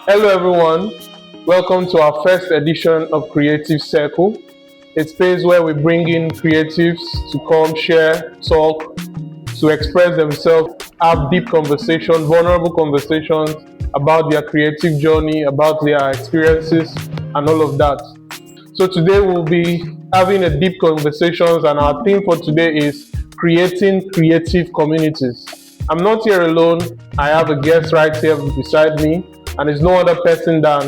Hello, everyone. Welcome to our first edition of Creative Circle, a space where we bring in creatives to come share, talk, to express themselves, have deep conversations, vulnerable conversations about their creative journey, about their experiences, and all of that. So today we'll be having a deep conversations, and our theme for today is creating creative communities. I'm not here alone. I have a guest right here beside me, and it's no other person than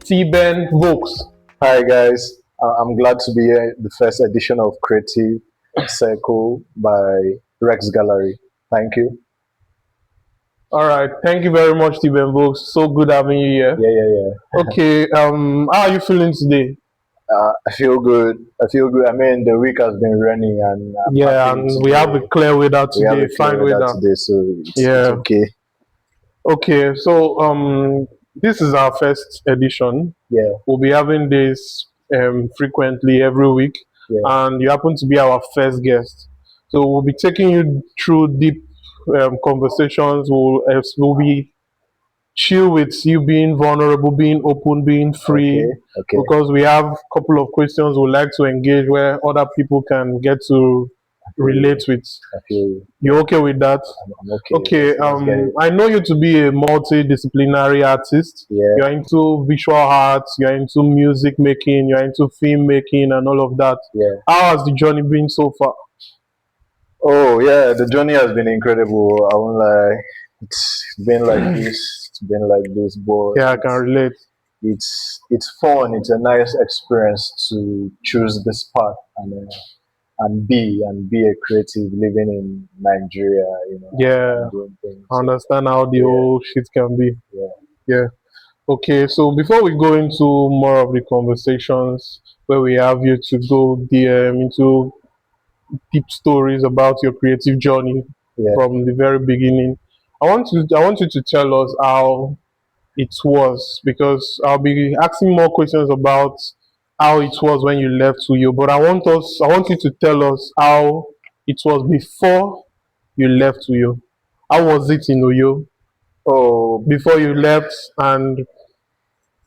Tben Vox. Hi guys, I'm glad to be here. The first edition of Creative Circle by Rex Gallery. Thank you. All right, thank you very much, Tben Vox. So good having you here. Yeah. Okay, how are you feeling today? I feel good. I feel good. I mean, the week has been running, and I'm Yeah, happy and we have a today. clear weather We have today, a fine clear weather weather. today, so it's Yeah. okay. Okay, so this is our first edition. Yeah, We'll be having this frequently every week, yeah. and you happen to be our first guest. So we'll be taking you through deep conversations. We'll be chill with you being vulnerable, being open, being Okay, free, okay. because we have a couple of questions we'd like to engage where other people can get to I feel you. relate with. I feel you. You okay with that? I'm okay. Okay, Let's get it. I know you to be a multidisciplinary artist. Yeah. You're into visual arts, you're into music making, you're into film making, and all of that. Yeah. How has the journey been so far? Oh yeah, the journey has been incredible. I won't lie. It's been like this. It's been like this, but Yeah, I can relate. it's fun. It's a nice experience to choose this path and be a creative living in Nigeria. Yeah, And doing things. I understand how the Yeah, whole shit can be. yeah, Yeah. Okay, so before we go into more of the conversations where we have you to go into deep stories about your creative journey yeah. from the very beginning, I want you to tell us how it was, because I'll be asking more questions about how it was when you left Uyo. But I want you to tell us how it was before you left Uyo. How was it in Uyo Oh before you left? And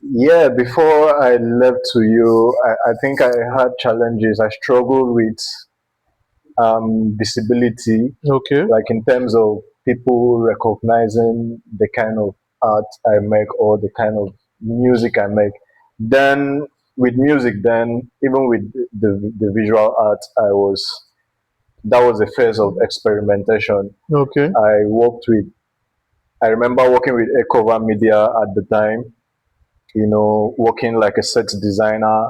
yeah. Before I left to you, I think I had challenges. I struggled with visibility, okay, like in terms of people recognizing the kind of art I make or the kind of music I make. Then with music, then even with the visual art, that was a phase of experimentation. okay. I worked with, I remember working with Ecova Media at the time, working like a set designer.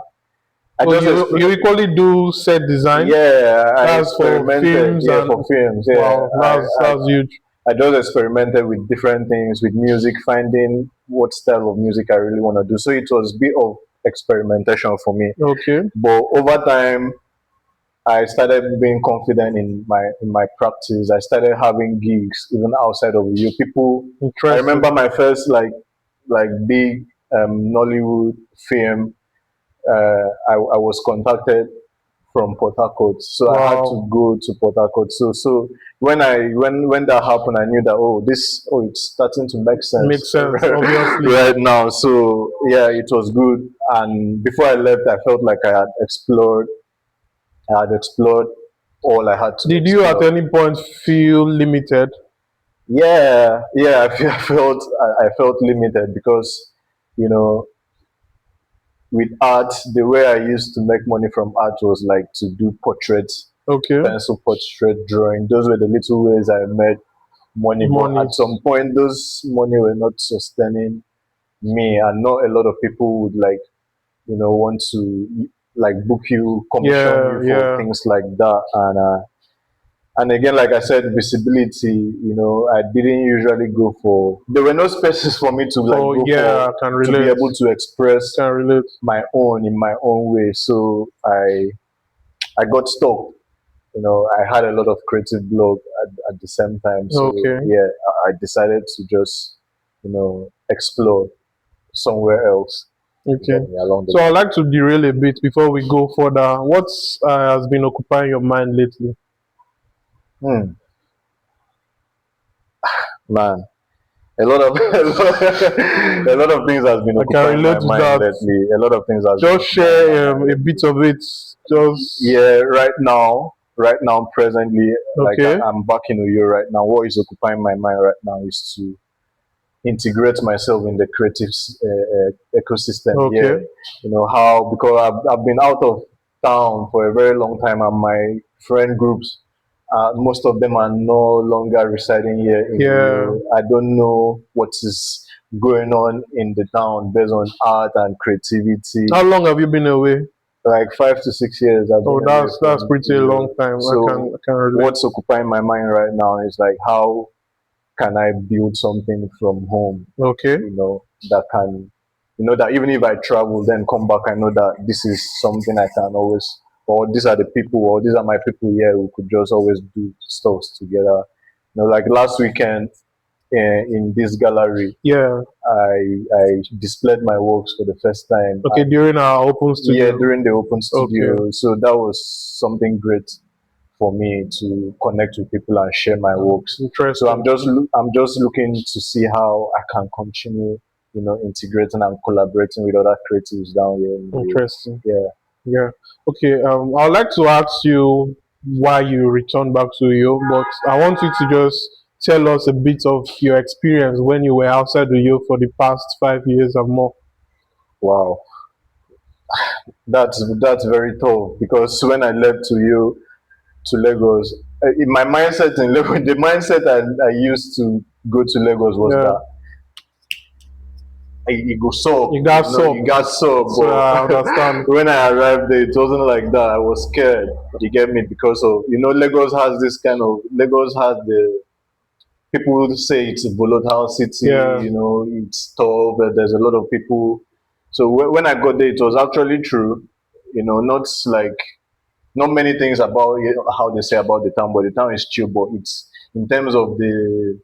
I So just, you equally do set design. yeah, I That's for experimented, films yeah, for and films, yeah. wow, that's huge. I just experimented with different things with music, finding what style of music I really want to do. So it was a bit of experimentation for me. Okay, But over time, I started being confident in my practice. I started having gigs even outside of you. People, I remember interesting. my first like big Nollywood film. I was contacted from Port Harcourt, so I had to Wow, go to Port Harcourt. So when that happened, I knew that it's starting to make sense makes sense. Obviously. right now. So yeah, it was good. And before I left, I felt like I had explored all I had to Did you at explore. any point feel limited? Yeah. I felt limited because you know with art, the way I used to make money from art was like to do portraits, Okay, pencil portrait drawing. Those were the little ways I made money. But money. at some point, those money were not sustaining me, and not a lot of people would like, want to like book you, commission Yeah, you for yeah. things like that. And again, like I said, visibility. I didn't usually go for. There were no spaces for me to like For go yeah, for I can to be relate. able to express Can relate. my own in my own way. So I got stuck. I had a lot of creative block at the same time. So Okay, yeah, I decided to just explore somewhere else. okay. Then along the So I'd line. like to derail a bit before we go further. What has been occupying your mind lately? Hmm, man, A lot of a lot of things has been I can occupying my relate to mind that. lately. A lot of things has been Just occupying my share mind a lately. bit of it. Just Yeah, right now, presently, like okay, I'm back in Uyo right now. What is occupying my mind right now is to integrate myself in the creative ecosystem okay. here. You know how, because I've been out of town for a very long time, and my friend groups, most of them are no longer residing here in Yeah. Uyo. I don't know what is going on in the town based on art and creativity. How long have you been away? Like 5 to 6 years I've Oh, been away that's from pretty a long Uyo. time. So I can relate. what's occupying my mind right now is like, how can I build something from home, Okay. that can, that even if I travel, then come back, I know that this is something I can always, or these are the people, or these are my people here who could just always do stuff together. Like last weekend in this gallery, Yeah. I displayed my works for the first time. Okay. During our open Yeah, studio. during the open Okay. studio. So that was something great for me to connect with people and share my works. So Interesting. I'm just looking to see how I can continue, integrating and collaborating with other creatives down here in the Interesting. yeah. Yeah. Okay. I'd like to ask you why you returned back to Uyo, but I want you to just tell us a bit of your experience when you were outside Uyo for the past 5 years or more. Wow, that's very tough, because when I left to Lagos, in my mindset in Lagos, the mindset I used to go to Lagos was Yeah. that it go suck, You got it soap. got suck. So I understand. But when I arrived there, it wasn't like that. I was scared. You get me? Because of, Lagos has the, people say it's a volatile city. Yeah. It's tough. But there's a lot of people. So when I got there, it was actually true. Not like, not many things about how they say about the town, but the town is chill. But it's in terms of the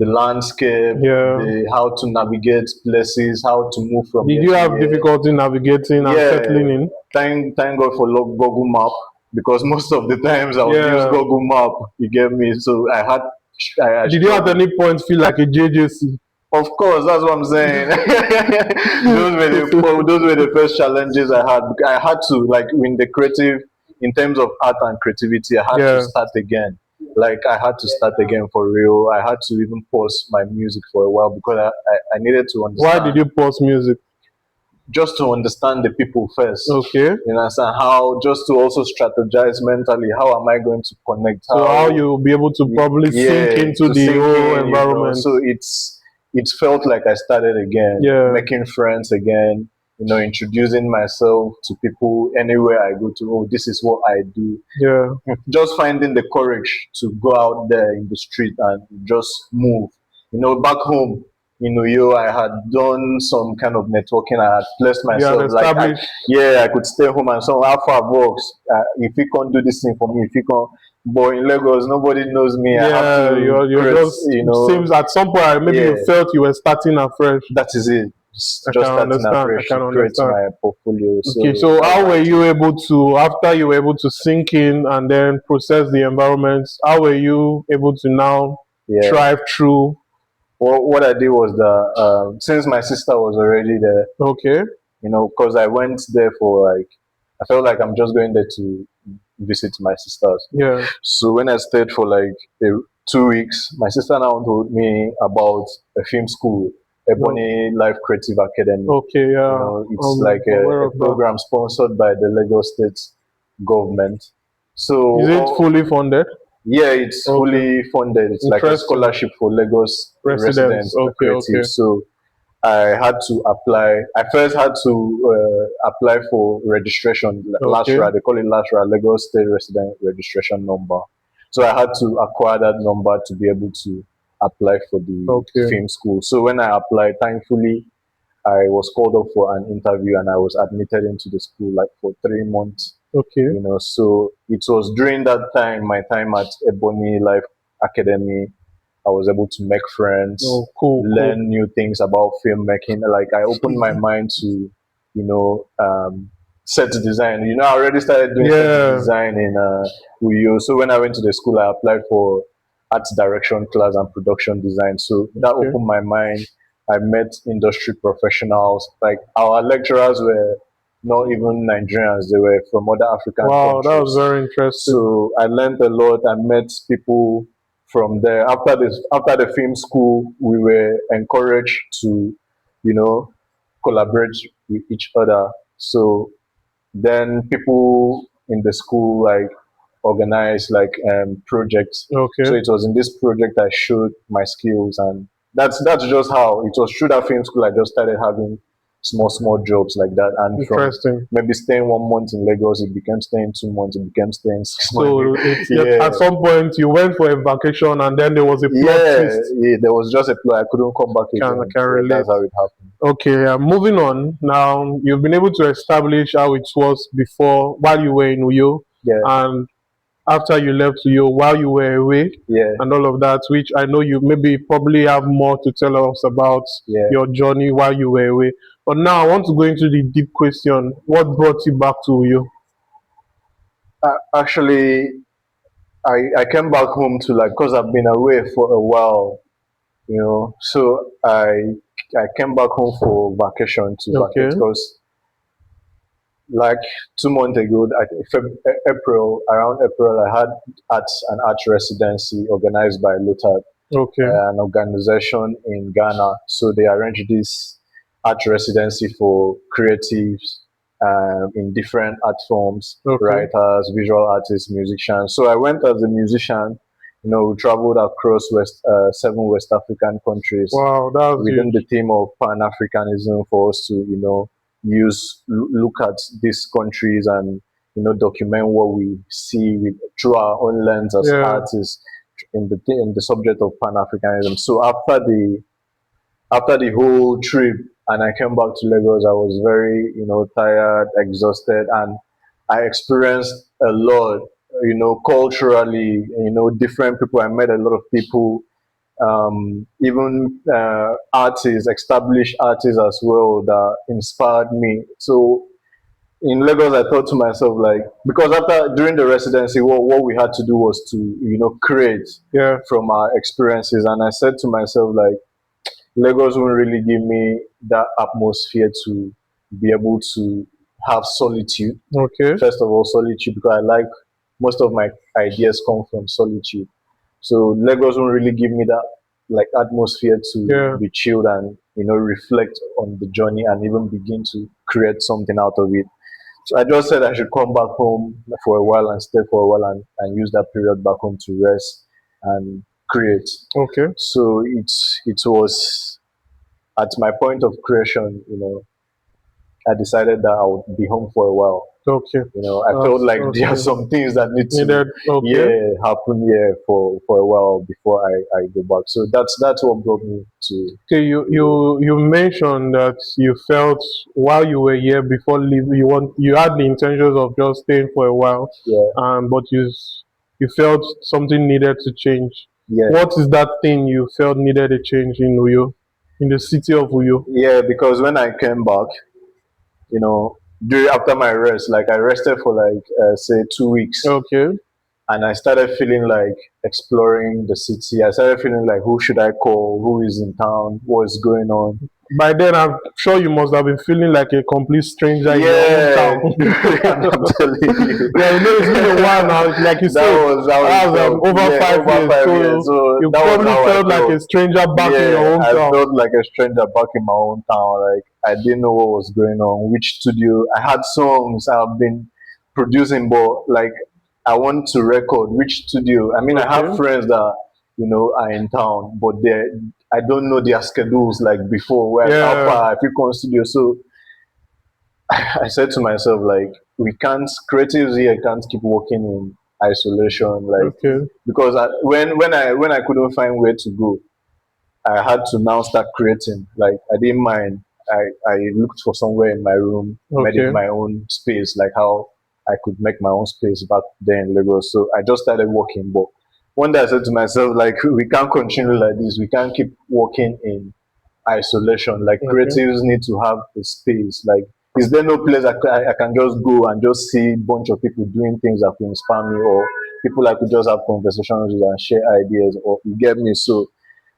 landscape, Yeah. the how to navigate places, how to move from Did here you to have here. difficulty navigating and Yeah, settling in? thank God for Google Map, because most of the times I would use Yeah. Google Map. You get me? So I Did you at struggled. any point feel like a JJC? Of course, that's what I'm saying. Those were the first challenges I had. I had to, like, in the creative, in terms of art and creativity, I had to Yeah. start again. Like, I had to start again for real. I had to even pause my music for a while, because I needed to Why did understand, you pause music? just to understand the people first. Okay. You understand how, just to also strategize mentally. How am I going to connect? So how How, you'll be able to probably sink yeah, into to the sink whole in, environment. So it felt like I started again, Yeah. making friends again, introducing myself to people anywhere I go to. Oh, this is what I do. Yeah. Just finding the courage to go out there in the street and just move. Back home, I had done some kind of networking. I had placed You had myself, like, established. I could stay home and so Alpha Vox. If you can't do this thing for me, if you can't, but in Lagos, nobody knows me. I have Yeah, to you're create, just seems at some point maybe yeah, you felt you were starting afresh. that is it. I Just can starting understand. I afresh can to create understand. my portfolio. Okay, So so that's how my were thing. you able to, after you were able to sink in and then process the environment, how were you able to now Yeah. thrive through? Well, what I did was that, since my sister was already there, Okay, because I went there for, like, I felt like I'm just going there to visit my sisters. yeah, So when I stayed for like 2 weeks, my sister now told me about a film school, no, Ebony Life Creative Academy. okay, yeah, It's like aware a of that. program sponsored by the Lagos State government. Is So, it fully funded? yeah, it's Okay, fully funded. It's like a interesting. scholarship for Lagos Residents, residents, okay, okay, creatives. So I had to apply. I first had to apply for registration, okay, LASRA. They call it LASRA, Lagos State Resident Registration Number. So I had to acquire that number to be able to apply for the okay, film school. So when I applied, thankfully, I was called up for an interview and I was admitted into the school, like, for 3 months. okay. So it was during that time, my time at Ebony Life Academy, I was able to make friends, Oh, cool, cool. learn new things about filmmaking. Like, I opened my mind to, set design. I already started doing set Yeah, design in Uyo. So when I went to the school, I applied for art direction class and production design. So that Okay. opened my mind. I met industry professionals. Like our lecturers were not even Nigerians; they were from other African Wow, that was countries. very interesting. So I learned a lot. I met people from there. After the film school, we were encouraged to, you know, collaborate with each other. So then people in the school like organized like projects. Okay. So it was in this project I showed my skills, and that's just how it was through that film school. I just started having small jobs like that, and from Interesting. maybe staying 1 month in Lagos, it became staying 2 months, it became staying 6 months. So it's Yeah, at some point you went for a vacation and then there was a plot yeah, twist. yeah. There was just a plot. I couldn't come back I again. can Yeah, relate. that's how it happened. Okay, moving on. Now you've been able to establish how it was before while you were in Uyo, Yeah, and after you left Uyo while you were away, yeah, and all of that, which I know you maybe probably have more to tell us about yeah. your journey while you were away. But now I want to go into the deep question: what brought you back to Uyo? Actually, I came back home to like because I've been away for a while, you know. So I came back home for vacation to vacate Okay, because like 2 months ago, April, around April, I had an art residency organized by Luther, okay, an organization in Ghana. So they arranged this art residency for creatives in different art forms, okay. writers, visual artists, musicians. So I went as a musician. You know, we traveled across 7 West African countries Wow, that was within the huge. theme of Pan-Africanism for us to, look at these countries and, document what we see through our own lens as Yeah. artists in the subject of Pan-Africanism. So after the whole trip and I came back to Lagos, I was very, tired, exhausted, and I experienced a lot, culturally, different people. I met a lot of people, even artists, established artists as well that inspired me. So in Lagos, I thought to myself, like, because during the residency, what we had to do was to, create Yeah. from our experiences. And I said to myself, like, Lagos won't really give me that atmosphere to be able to have solitude. Okay. First of all, solitude, because I like most of my ideas come from solitude. So Lagos won't really give me that like atmosphere to Yeah. be chilled and reflect on the journey and even begin to create something out of it. So I just said I should come back home for a while and stay for a while and use that period back home to rest and create. Okay. So it was at my point of creation, I decided that I would be home for a while. Okay. I felt like there are Okay. some things that need to Needed. Okay. yeah happen here for a while before I go back. So that's what brought me to Okay. You mentioned that you felt while you were here before leaving, you had the intentions of just staying for a while, yeah but you felt something needed to change. yeah What is that thing you felt needed a change in Uyo, in the city of Uyo? yeah because when I came back, during after my rest, like I rested for like say 2 weeks, Okay. and I started feeling like exploring the city. I started feeling like who should I call, who is in town, what's going on. By then, I'm sure you must have been feeling like a complete stranger in your own Yeah, town. I'm telling you. Yeah, it's been a while now. Like you That said, was how it that was felt. over Yeah, five over years. 5 years. So So you that was probably how I felt like felt. a stranger back in your Yeah, I hometown. felt like a stranger back in my own town. Like I didn't know what was going on, which studio. I had songs I've been producing, but like I want to record which studio. I mean, I have Okay. friends that are in town, but I don't know their schedules like before. Where how Yeah. far I pick on studio. So I said to myself, like, we can't creatives here can't keep working in isolation, like Okay. because when I couldn't find where to go, I had to now start creating. Like I didn't mind. I looked for somewhere in my room, made it Okay. my own space, like how I could make my own space back there in Lagos. So I just started working. But one day I said to myself, like, we can't continue like this. We can't keep working in isolation. Like Okay. creatives need to have a space. Like is there no place I can just go and just see a bunch of people doing things that will inspire me, or people I could just have conversations with and share ideas, or you get me? So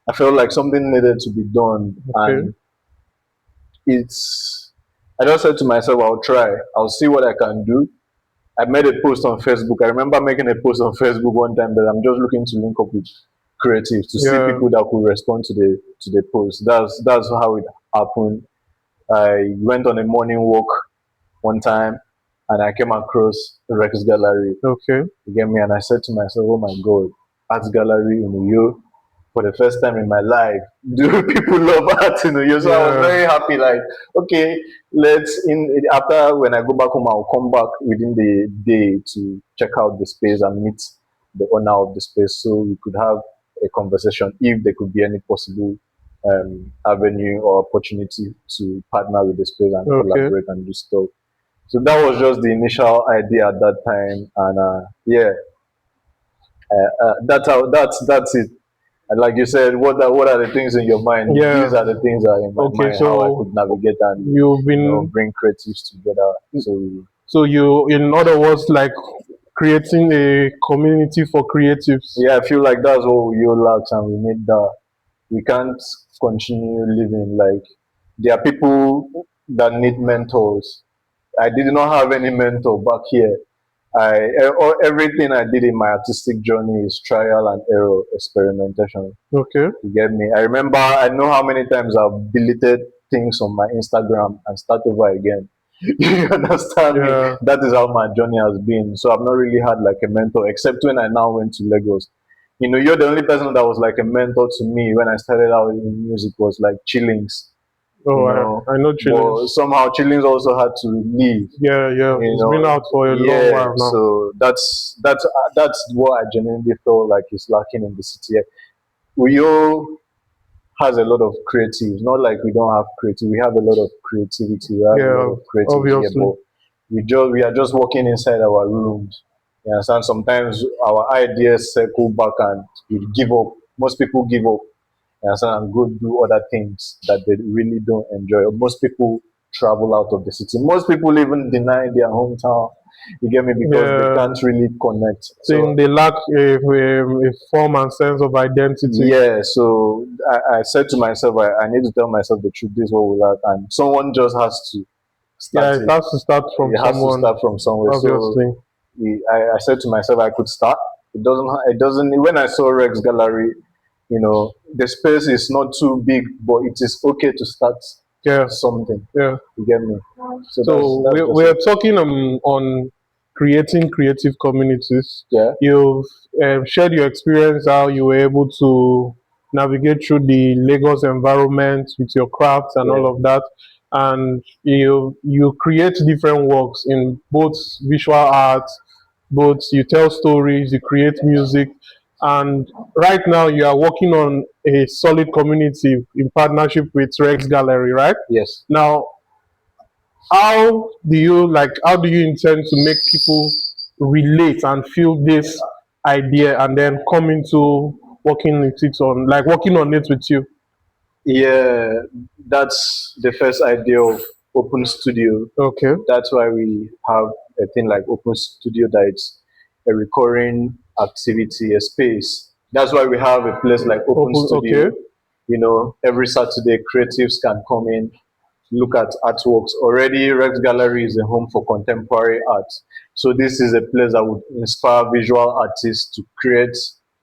I felt like something needed to be done, Okay. and it's. I just said to myself, I'll try. I'll see what I can do. I made a post on Facebook. I remember making a post on Facebook one time that I'm just looking to link up with creatives to see Yeah. people that could respond to the post. That's how it happened. I went on a morning walk one time and I came across Rex Gallery. Okay. You get me? And I said to myself, oh my God, art gallery in Uyo. For the first time in my life, do people love art in Uyo? So I was Yeah. very happy. Like, okay, let's in after when I go back home, I'll come back within the day to check out the space and meet the owner of the space, so we could have a conversation if there could be any possible avenue or opportunity to partner with the space and Okay. collaborate and do stuff. So that was just the initial idea at that time, and yeah, that's it. And like you said, what are the things in your mind? Yeah. These are the things that are in my Okay. mind. How I So could navigate and you've been bring creatives together. so you, in other words, like creating a community for creatives. Yeah, I feel like that's what you lack, and we need that. We can't continue living like there are people that need mentors. I did not have any mentor back here. Everything I did in my artistic journey is trial and error, experimentation. Okay. You get me? I remember, I know how many times I've deleted things on my Instagram and start over again. You understand me? Yeah. That is how my journey has been. So I've not really had like a mentor, except when I now went to Lagos. You're the only person that was like a mentor to me when I started out in music was like Chillings, Oh, you know. I know But Chillings. somehow Chillings also had to leave, Yeah, yeah. you It's been know. out for a long Yeah, while now. so that's what I genuinely feel like is lacking in the city. Uyo has a lot of creatives. Not like we don't have creative. We have a lot of creativity. We have a lot Yeah, of creativity here, obviously. but we are just working inside our rooms. You understand? Sometimes our ideas circle back and we give up. Most people give up. You understand? And go do other things that they really don't enjoy. Most people travel out of the city. Most people even deny their hometown. You get me? Because they Yeah. can't really connect. Saying So they lack a form and sense of identity. yeah, so I said to myself, I need to tell myself the truth. This is what we like, and someone just has to start Yeah, it it. has to start from It has to someone, start from somewhere. So obviously. I said to myself, I could start. It doesn't. When I saw Rex Gallery, the space is not too big, but it is okay to start Yeah, something. yeah. You get me? So So that's just we're it. talking on creating creative communities. Yeah. You've shared your experience, how you were able to navigate through the Lagos environment with your craft and Yeah. all of that. And you create different works in both visual art, both you tell stories, you create music, and right now you are working on a solid community in partnership with Rex Gallery, right? Yes. Now, how do you intend to make people relate and feel this idea and then come into working on it with you? Yeah, that's the first idea of Open Studio. Okay. That's why we have a thing like Open Studio that it's a recurring activity, a space. That's why we have a place like Open Okay. Studio. Every Saturday creatives can come in, look at artworks. Already, Rex Gallery is a home for contemporary art. So this is a place that would inspire visual artists to create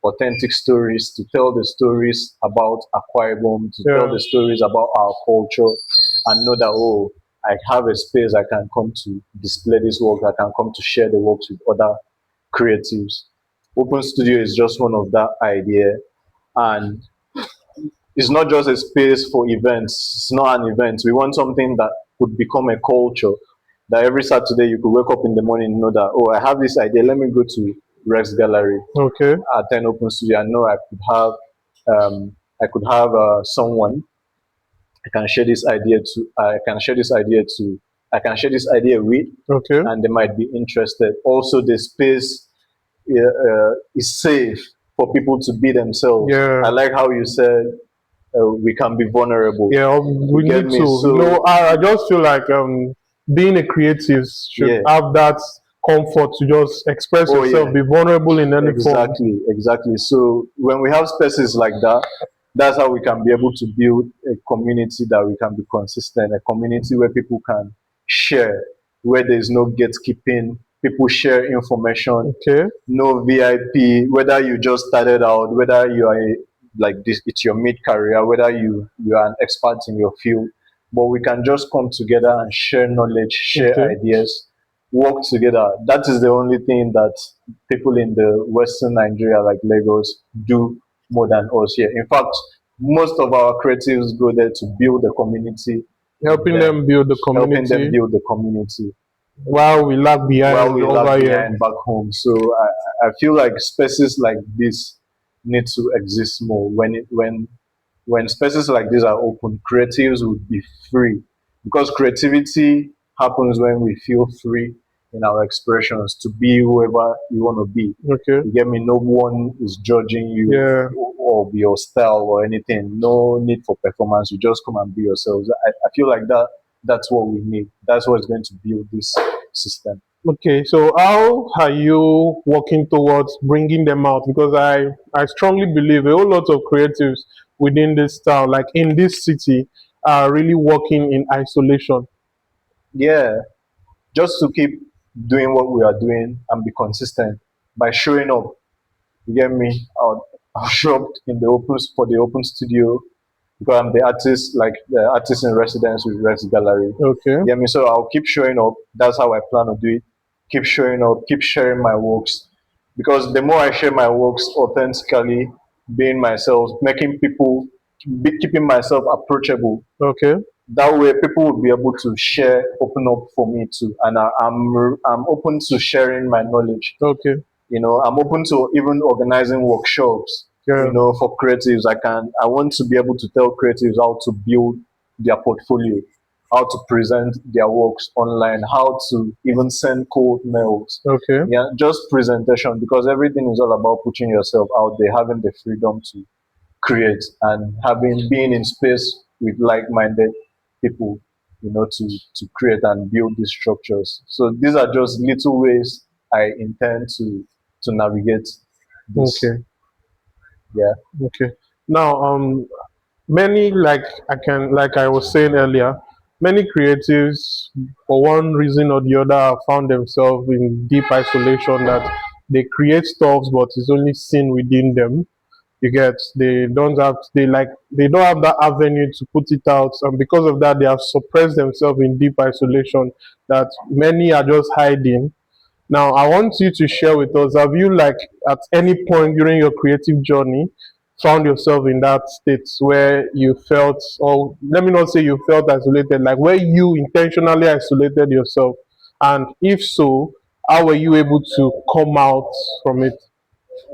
authentic stories, to tell the stories about Akwa Ibom, to tell Yeah. the stories about our culture, and know that, oh, I have a space I can come to display this work, I can come to share the works with other creatives. Open Studio is just one of that idea, and it's not just a space for events. It's not an event. We want something that could become a culture. That every Saturday you could wake up in the morning and know that, oh, I have this idea. Let me go to Rex Gallery, Okay. attend Open Studio. I know I could have someone I can share this idea to. I can share this idea to. I can share this idea with, Okay. and they might be interested. Also, the space is safe for people to be themselves. I Yeah. like how you said we can be vulnerable. Yeah. You We get need me? to. So I just feel like being a creative should Yeah. have that comfort to just express Oh yourself, yeah. be vulnerable in any form. Exactly. So when we have spaces like that, that's how we can be able to build a community that we can be consistent, a community where people can share, where there's no gatekeeping, people share information, Okay, no VIP, whether you just started out, whether you are like this, it's your mid career, whether you are an expert in your field, but we can just come together and share knowledge, share okay, ideas, work together. That is the only thing that people in the Western Nigeria, like Lagos, do more than us here. In fact, most of our creatives go there to build the community, helping then them build the helping them community build the community while we lag while behind we lag over here. behind back home. So I feel like spaces like this need to exist more. When spaces like this are open, creatives would be free because creativity happens when we feel free in our expressions to be whoever you want to be. Okay, You get me? No one is judging you yeah, or your style or anything. No need for performance. You just come and be yourselves. I feel like that's what we need. That's what's going to build this system. okay. So how are you working towards bringing them out? Because I strongly believe a whole lot of creatives within this town, like in this city, are really working in isolation. Yeah, just to keep doing what we are doing and be consistent by showing up. You get me? I'll show up in the open for the open studio because I'm the artist, like the artist in residence with Rex Gallery. Okay, You get me? So I'll keep showing up. That's how I plan to do it. Keep showing up, keep sharing my works. Because the more I share my works authentically, being myself, making people, keeping myself approachable, okay, that way people will be able to share, open up for me too, and I'm open to sharing my knowledge. okay, I'm open to even organizing workshops, yeah, for creatives. I want to be able to tell creatives how to build their portfolio, how to present their works online, how to even send cold mails. okay, Yeah, just presentation, because everything is all about putting yourself out there, having the freedom to create, and having being in space with like-minded people, to create and build these structures. So these are just little ways I intend to navigate this. okay, Yeah. okay. Now, many like I was saying earlier, many creatives for one reason or the other have found themselves in deep isolation that they create stuff but it's only seen within them. You get they don't have that avenue to put it out, and because of that they have suppressed themselves in deep isolation that many are just hiding. Now, I want you to share with us, have you, like, at any point during your creative journey, found yourself in that state where you felt, or let me not say you felt isolated, like where you intentionally isolated yourself? And if so, how were you able to come out from it?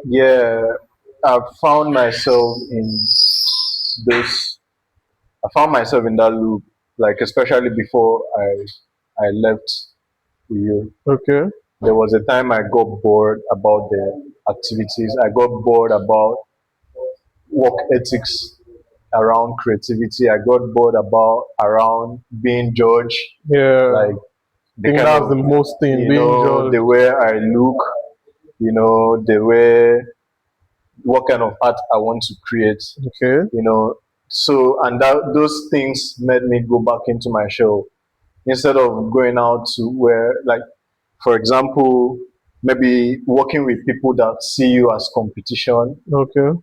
Yeah. I've found myself in this. I found myself in that loop, like especially before I left you. Okay. There was a time I got bored about the activities. I got bored about work ethics around creativity. I got bored about around being judged, Yeah. like I the think kind that's of, the most thing, being judged. the way I look, the way, what kind of art I want to create, Okay. you know. So, and those things made me go back into my shell instead of going out to where, like, for example, maybe working with people that see you as competition. Okay.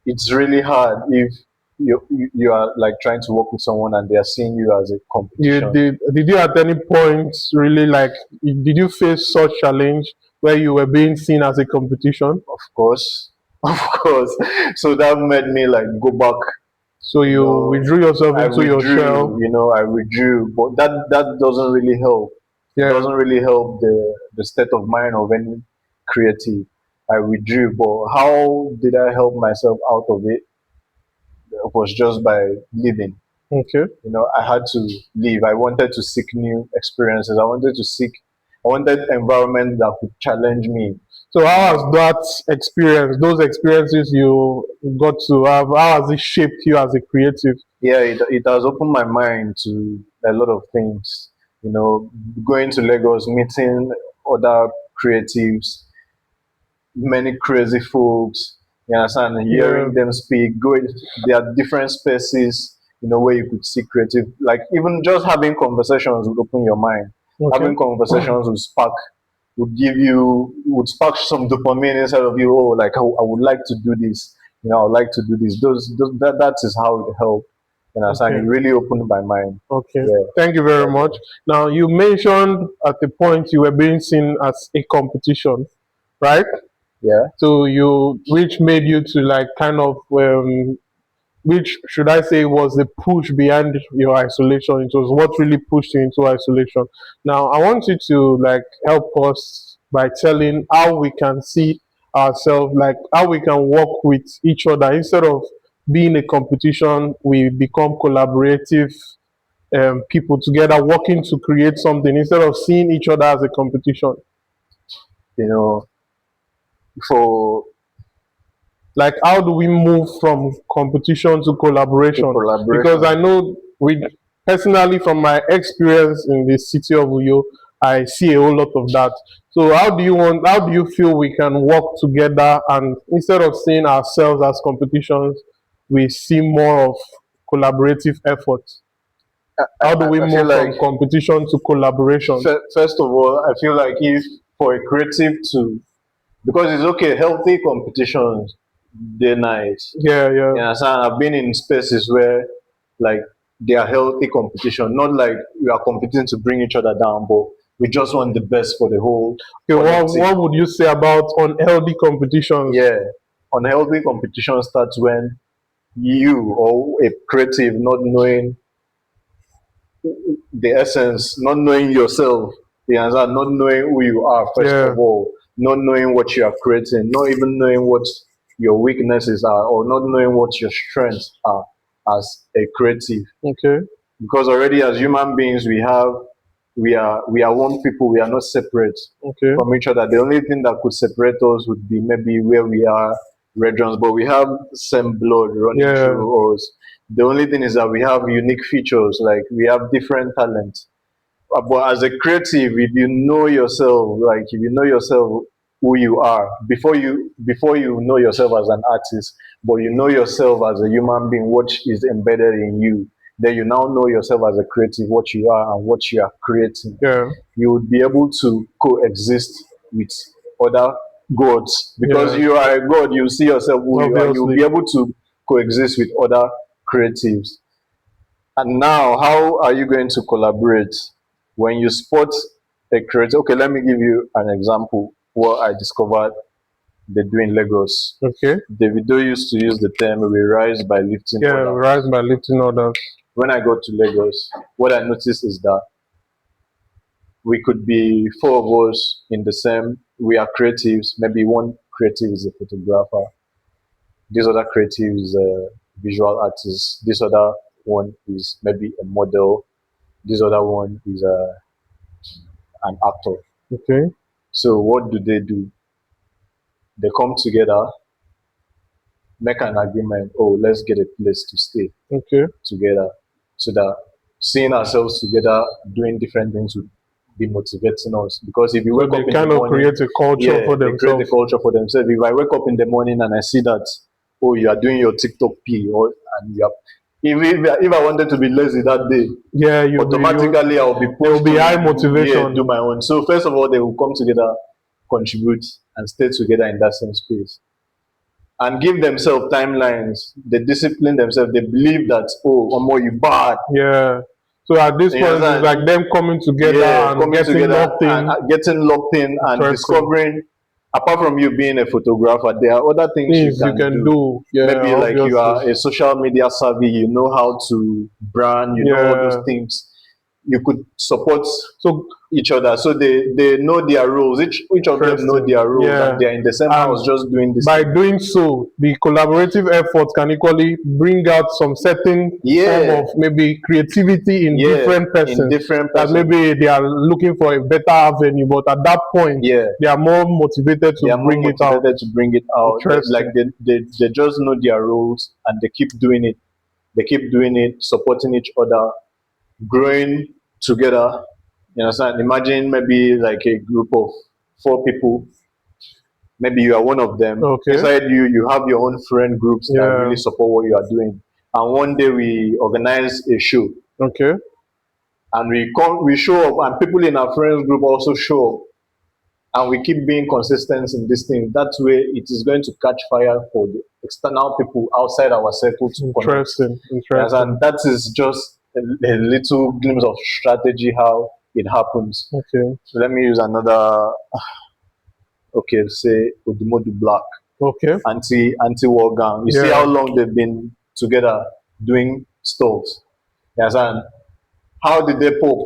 It's really hard if you are like trying to work with someone and they are seeing you as a You competition. did you at any point really, like, did you face such challenge where you were being seen as a competition? Of course, of course. So that made me like go back. So You you know, withdrew yourself I into your withdrew. shell. I withdrew, but that doesn't really help. It Yeah. doesn't really help the state of mind of any creative. I withdrew, but how did I help myself out of it? It was just by living. Okay. I had to leave. I wanted to seek new experiences. I wanted environment that could challenge me. So You how has know, that experience, those experiences you got to have, how has it shaped you as a creative? yeah, it has opened my mind to a lot of things. You know, going to Lagos, meeting other creatives, many crazy folks, you understand, and Yeah. hearing them speak, going, there are different spaces, you know, where you could see creative, like even just having conversations would open your mind. Okay. Having conversations would spark, would spark some dopamine inside of you. Oh, like I would like to do this, you know, I would like to do this. That is how it helped. You understand? Okay. It really opened my mind. Okay. Yeah. Thank you very much. Now, you mentioned at the point you were being seen as a competition, right? Yeah. So which made you to like kind of, which should I say was the push behind your isolation? It was what really pushed you into isolation. Now, I want you to like help us by telling how we can see ourselves, like how we can work with each other instead of being a competition. We become collaborative people together working to create something instead of seeing each other as a competition. You know, for Like, how do we move from competition to to collaboration? Because I collaboration. know, we personally, from my experience in the city of Uyo, I see a whole lot of that. So how do you feel we can work together, and instead of seeing ourselves as competitions, we see more of collaborative efforts? How do we I feel move like, from competition to collaboration? first of all, I feel like if for a creative to, because it's okay, healthy competitions, they're nice. Yeah, yeah, You understand? I've been in spaces where like they are healthy competition, not like we are competing to bring each other down, but we just want the best for the whole okay, collective. what would you say about unhealthy competitions? Yeah. Unhealthy competition starts when you or a creative not knowing the essence, not knowing yourself, you understand, not knowing who you are, first Yeah, of all, not knowing what you are creating, not even knowing what your weaknesses are, or not knowing what your strengths are as a creative. okay, Because already as human beings, we are one people, we are not separate okay, from each other. The only thing that could separate us would be maybe where we are regions, but we have same blood running yeah, through us. The only thing is that we have unique features, like we have different talents. But as a creative, if you know yourself, like if you know yourself, who you are before you know yourself as an artist, but you know yourself as a human being, what is embedded in you, then you now know yourself as a creative, what you are and what you are creating. yeah, You would be able to coexist with other gods, because yeah, you are a god. You see yourself who you are. You will obviously. be able to coexist with other creatives. And now, how are you going to collaborate when you spot a creator? Okay, let me give you an example. What I discovered they do in Lagos. Okay, Davido used to use the term "we rise by lifting yeah, others." rise by lifting others. When I go to Lagos, what I noticed is that we could be four of us in the same. We are creatives. Maybe one creative is a photographer. This other creative is a visual artist. This other one is maybe a model. This other one is an actor. Okay, So what do? They come together, make an agreement. Oh, let's get a place to stay okay. together, so that seeing ourselves together doing different things would be motivating us. Because if you So wake they up in the kind of morning, create a culture yeah, for they create the themselves. culture for themselves. If I wake up in the morning and I see that, oh, you are doing your TikTok P, or and you are, if I wanted to be lazy that day, Yeah, automatically I'll be there will pushed be high to, yeah, motivation. do my own. So first of all, they will come together, contribute, and stay together in that same space, and give themselves timelines. They discipline themselves. They believe that, oh, Omo, you bad. Yeah. So at this You point, it's understand? like them coming together Yeah, and coming getting together locked and in. getting locked in and Interesting. discovering, apart from you being a photographer, there are other things you Things you can can do. do. Yeah, Maybe like you obviously. are a social media savvy, you know how to brand, you know all those Yeah. things. You could support So each other, so they know their roles. Each of them know interesting. their roles, and Yeah. they're in the same And house just doing this by thing. doing so, the collaborative effort can equally bring out some certain form Yeah, of maybe creativity in yeah, different in persons, different that person. maybe they are looking for a better avenue, but at that point Yeah, they are more motivated they to are more bring it out. motivated to bring it out. Like Interesting. they just know their roles and they keep doing it. They keep doing it, supporting each other, growing together. You understand? Imagine maybe like a group of 4 people. Maybe you are one of them. Okay. Inside you, you have your own friend groups that Yeah. really support what you are doing. And one day we organize a show, Okay. and we show up, and people in our friends group also show up, and we keep being consistent in this thing. That way, it is going to catch fire for the external people outside our circle to connect. Interesting. Yes, Interesting. and that is just a little glimpse of strategy how it happens. Okay. So let me use another. Okay, say Odumodu Black, Okay. anti-war gang. You see Yeah. how long they've been together doing stuff. Yes, and how did they pop?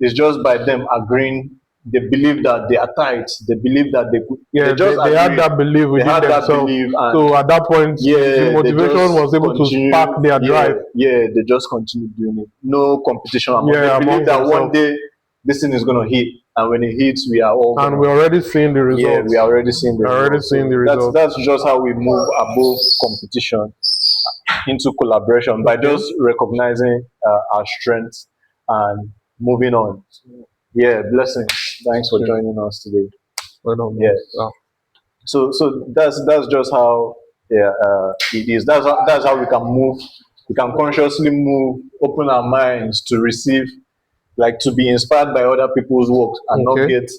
It's just by them agreeing. They believe that they are tight. They believe that they could. Yeah, They just they had agreed. that belief They within had that themselves. belief, and So at that point, the yeah, they motivation just was able to continue. spark their drive. Yeah, they just continue doing it. No competition among. Yeah, They believe among that one themselves. day this thing is gonna hit, and when it hits, we are all. And we're already seeing the results. Yeah, we are already seeing the Already results. seeing the results. That's just how we move above competition into collaboration by just recognizing our strengths and moving on. Yeah, blessings. Thanks for joining us today. Well done. Yeah. Ah. So that's just how it is. That's how we can move. We can consciously move, open our minds to receive, like to be inspired by other people's work and not Okay. get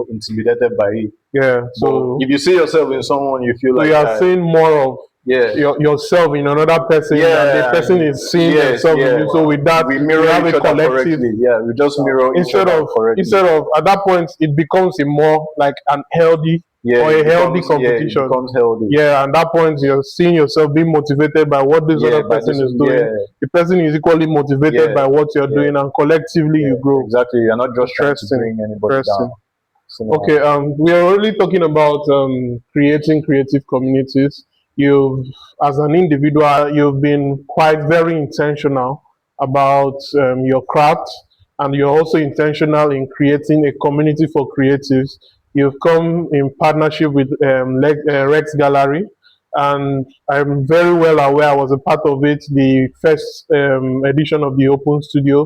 intimidated by it. Yeah. But So if you see yourself in someone, you feel like you are seeing more of yeah. yourself in another person, Yeah, and the person is seeing yes, themselves in yeah. you. So with that, we we mirror have each a other collective. correctly. Yeah, we just mirror each other correctly. Instead of at that point, it becomes a more like an healthy yeah, or a it healthy becomes, yeah, it competition. becomes healthy. Yeah, and that point you're seeing yourself being motivated by what this Yeah, other by person this- is doing. yeah. The person is equally motivated Yeah, by what you're yeah. doing, and collectively you grow. Exactly. You're not just trying to Interesting. bring anybody Interesting. down. So, Okay, we are already talking about creating creative communities. You've, as an individual, you've been quite very intentional about your craft, and you're also intentional in creating a community for creatives. You've come in partnership with Rex Gallery, and I'm very well aware. I was a part of it, the first edition of the Open Studio.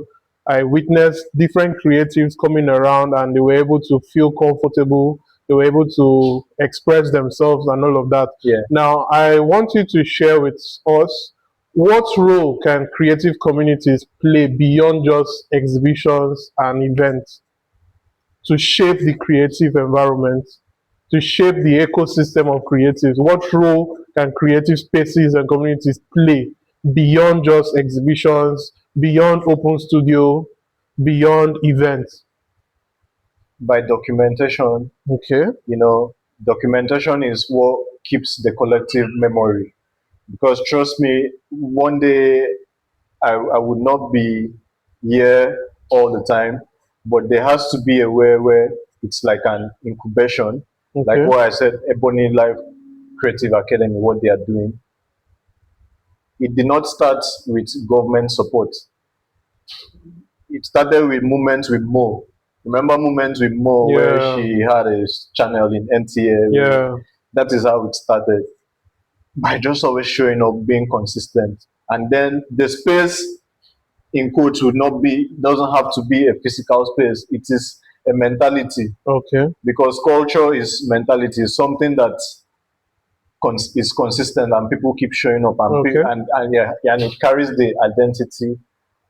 I witnessed different creatives coming around, and they were able to feel comfortable. They were able to express themselves and all of that. Yeah. Now, I want you to share with us, what role can creative communities play beyond just exhibitions and events to shape the creative environment, to shape the ecosystem of creatives? What role can creative spaces and communities play beyond just exhibitions, beyond open studio, beyond events? by documentation, Okay. documentation is what keeps the collective memory. Because trust me, one day I would not be here all the time, but there has to be a way where it's like an incubation, like Okay. what I said, Ebony Life Creative Academy, what they are doing. It did not start with government support. It started with Moments with Mo. Remember Moments with Mo, where Yeah. she had a channel in NTA? Yeah. That is how it started. By just always showing up, being consistent. And then the space in quotes would not be, doesn't have to be a physical space. It is a mentality, Okay. because culture is mentality, is something that is consistent, and people keep showing up, and Okay. and yeah, and it carries the identity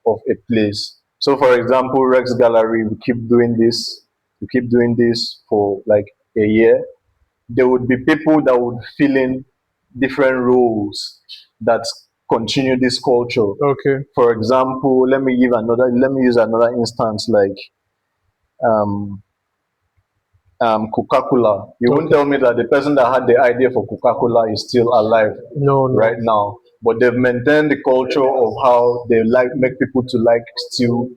of a place. So for example, Rex Gallery, we keep doing this for like a year. There would be people that would fill in different roles that continue this culture. Okay. For example, let me use another instance, like um Coca-Cola. You wouldn't tell me that the person that had the idea for Coca-Cola is still alive No, no. right now, but they've maintained the culture of how they like make people to like still,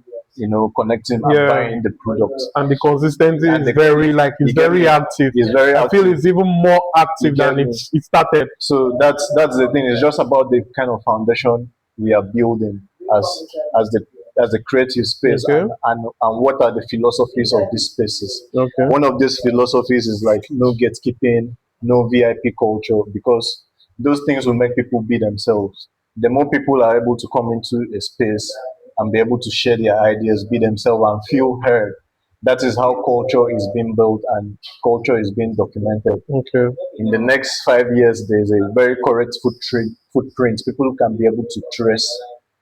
connecting and Yeah. buying the product. And the consistency And is the- very, like, it's you get very me? active. It's very I feel active. it's even more active You get than me? it started. So that's the thing. It's just about the kind of foundation we are building as as the creative space, Okay. and what are the philosophies of these spaces. Okay. One of these philosophies is like no gatekeeping, no VIP culture, because those things will make people be themselves. The more people are able to come into a space and be able to share their ideas, be themselves, and feel heard, That is how culture is being built and culture is being documented. Okay. In the next 5 years, there's a very correct footprint. People can be able to trace,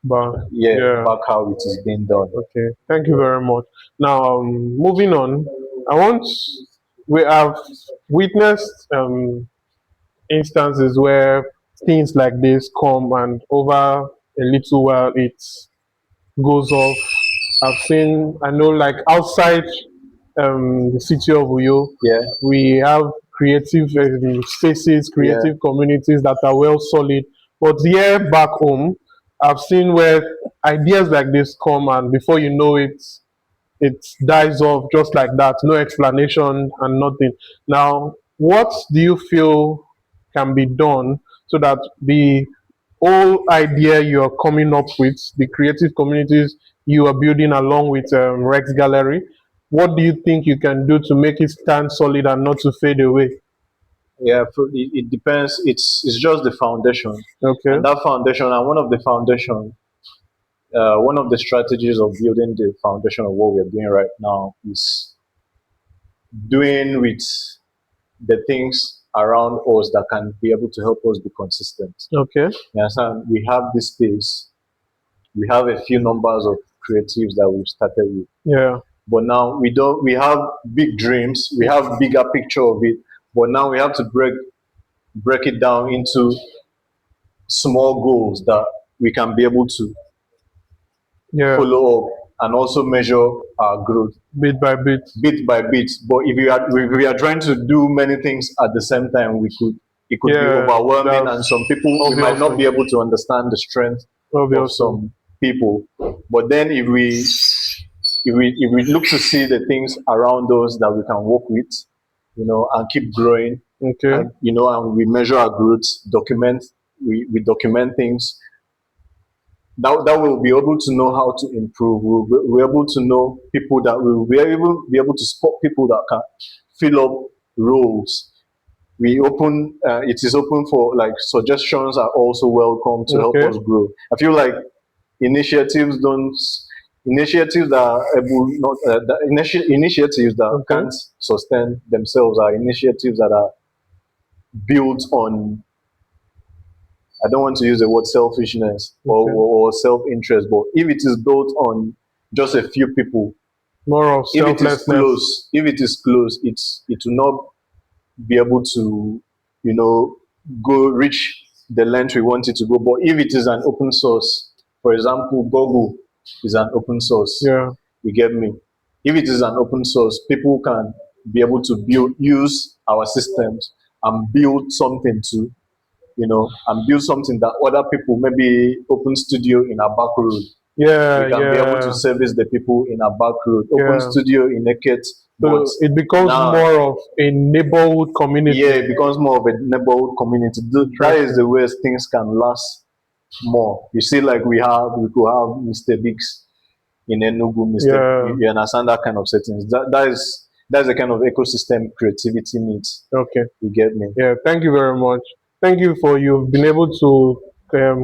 But yeah, yeah. back how it is being done. Okay. Thank you very much. Now, moving on, I want we have witnessed instances where things like this come and over a little while it goes off. I've seen, I know, like outside the city of Uyo, Yeah, we have creative spaces, yeah, creative communities that are well solid. But here back home, I've seen where ideas like this come and before you know it dies off just like that, no explanation and nothing. Now, what do you feel can be done so that the whole idea you're coming up with, the creative communities you are building along with Rex Gallery, what do you think you can do to make it stand solid and not to fade away? yeah. It depends. It's just the foundation, Okay. and that foundation, and one of the strategies of building the foundation of what we're doing right now is doing with the things around us that can be able to help us be consistent. Okay. You understand? We have this space. We have a few numbers of creatives that we've started with. Yeah. But now we don't. We have big dreams. We have bigger picture of it. But now we have to break it down into small goals that we can be able to Yeah. follow up and also measure our growth Bit by bit. bit by bit. But if we are trying to do many things at the same time, it could be Yeah. overwhelming, and That's some people we might not obviously. be able to understand the strength of Obviously. some people. But then if we look to see the things around us that we can work with, and keep growing, Okay. and we measure our growth, we document things, that we'll be able to know how to improve. We'll be able to know people that will be able to spot people that can fill up roles. It is open for like suggestions are also welcome to help Okay. us grow. I feel like initiatives don't initiatives that are able not initiatives that Okay. can't sustain themselves are initiatives that are built on, I don't want to use the word selfishness Okay. or self interest, but if it is built on just a few people, More of selflessness. if it is close, it will not be able to, you know, go reach the length we want it to go. But if it is an open source, for example, Google is an open source. Yeah. You get me? If it is an open source, people can be able to use our systems and build something to, and build something that other people, maybe open studio in a back road. We Yeah. can be able to Yeah. service the people in a back road, open Yeah. studio in Naked, but So it becomes now, more of a neighborhood yeah, community. it becomes more of a neighborhood community. That is Interesting. the way things can last more. You see, like we could have Mr. Biggs in Enugu, Mr. Yeah. You understand that kind of settings. That's the kind of ecosystem creativity needs. Okay. You get me? Yeah. Thank you very much. Thank you for you've been able to